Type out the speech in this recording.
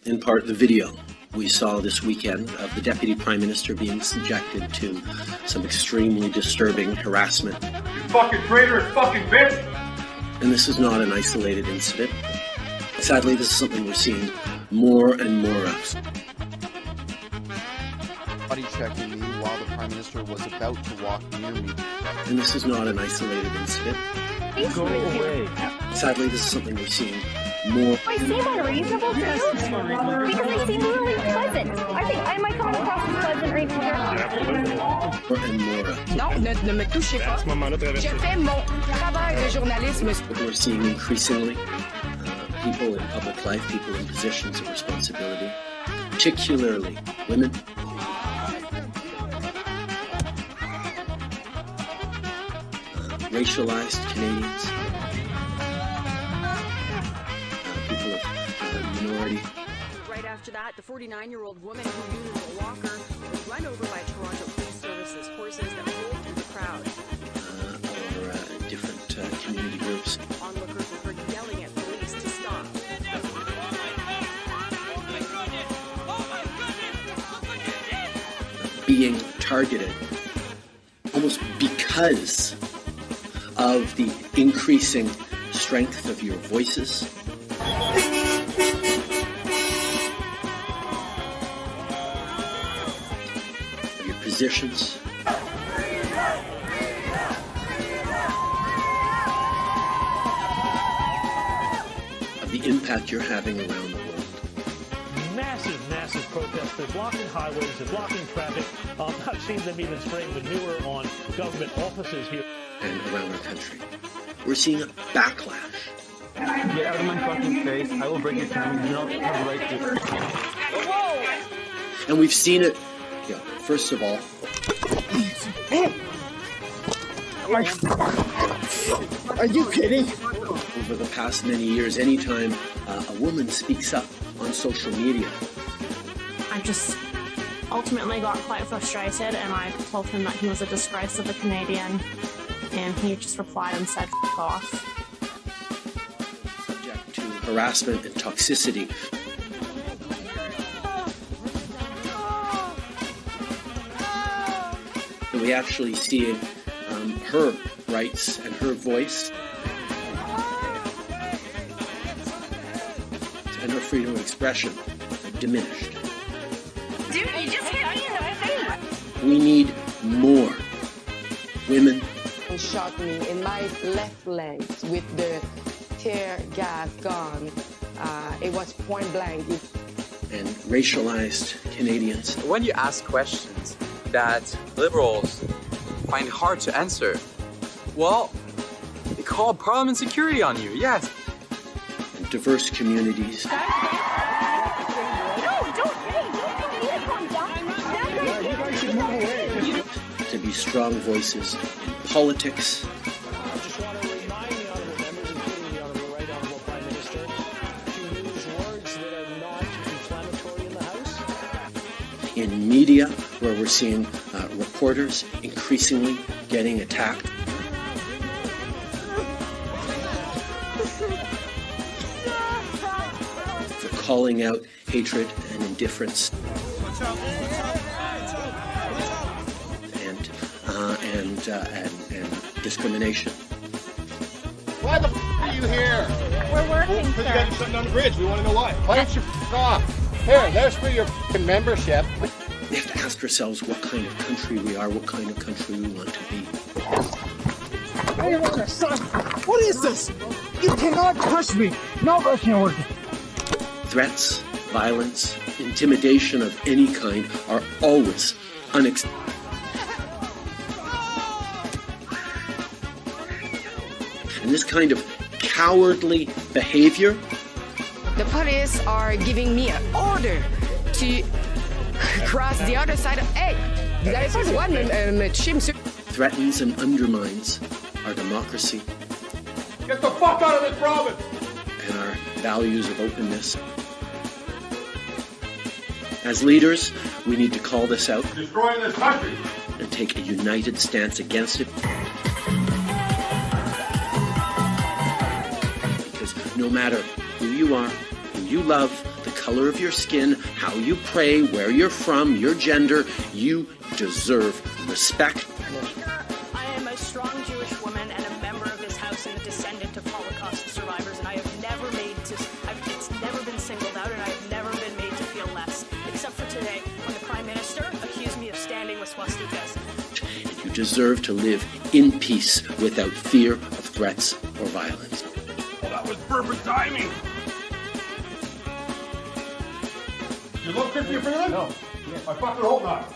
In part, the video we saw this weekend of the Deputy Prime Minister being subjected to some extremely disturbing harassment. You fucking traitor, fucking bitch! And this is not an isolated incident. Sadly, this is something we're seeing more and more of. Body checking me while the Prime Minister was about to walk near me. And this is not an isolated incident. Go away. Sadly, this is something we're seeing more. I seem unreasonable to you? Because I seem really pleasant. I might come across as pleasant right here. More and more of. Non, ne me touchez pas. Je fais mon travail de journalisme. We're seeing increasingly people in public life, people in positions of responsibility, particularly women. Racialized Canadians, people of minority. Right after that, the 49-year-old woman who used a walker was run over by Toronto Police Services horses that rolled through the crowd. Or different community groups. Onlookers were heard yelling at police to stop. Being targeted almost because of the increasing strength of your voices. Of your positions. Of the impact you're having around the world. Massive protests. They're blocking highways, they're blocking traffic. I've seen them even spraying manure on government offices here. And around our country. We're seeing a backlash. Get out of my fucking face. I will break your camera. You don't have the right to. Whoa! And we've seen it, first of all. Are you kidding? Over the past many years, anytime a woman speaks up on social media. I just ultimately got quite frustrated and I told him that he was a disgrace of a Canadian and he just replied and said, "F*** off." Subject to harassment and toxicity. And we actually see her rights and her voice and her freedom of expression diminished. Dude, you just hit me in the face. We need more women. And shot me in my left leg with the tear gas gun. It was point blank. And racialized Canadians. When you ask questions that liberals find hard to answer, well, they call parliament security on you, yes. And diverse communities. No, don't tell me to calm down. You guys should move away. To be strong voices in politics. I just want to remind the honourable members, including the honourable right honourable Prime Minister, to use words that are not inflammatory in the House. In media, where we're seeing reporters increasingly getting attacked. For calling out hatred and indifference. And discrimination. Why the are you here? We're working, Because you sir. got something on the bridge. We want to know why. Why don't you off? Here, there's for your membership. We have to ask ourselves what kind of country we are, what kind of country we want to be. Hey, son, what is this? You cannot touch me. No, that can't work. Threats, violence, intimidation of any kind are always unacceptable. And this kind of cowardly behavior. The police are giving me an order to cross the other side of. Hey, vous n'avez pas le droit de me toucher, monsieur. Threatens and undermines our democracy Get the fuck out of this province! and our values of openness. As leaders, we need to call this out Destroying this country! and take a united stance against it. Because no matter who you are, who you love, the color of your skin, how you pray, where you're from, your gender, you deserve respect. I am a strong Jewish woman and a member of this House and a descendant of Holocaust survivors, and I have never it's never been singled out, and I have never been made to feel less, except for today, when the Prime Minister accused me of standing with swastikas. You deserve to live in peace without fear of threats or violence. Well, that was perfect timing. You love Chrystia Freeland? No. I fucking hope not.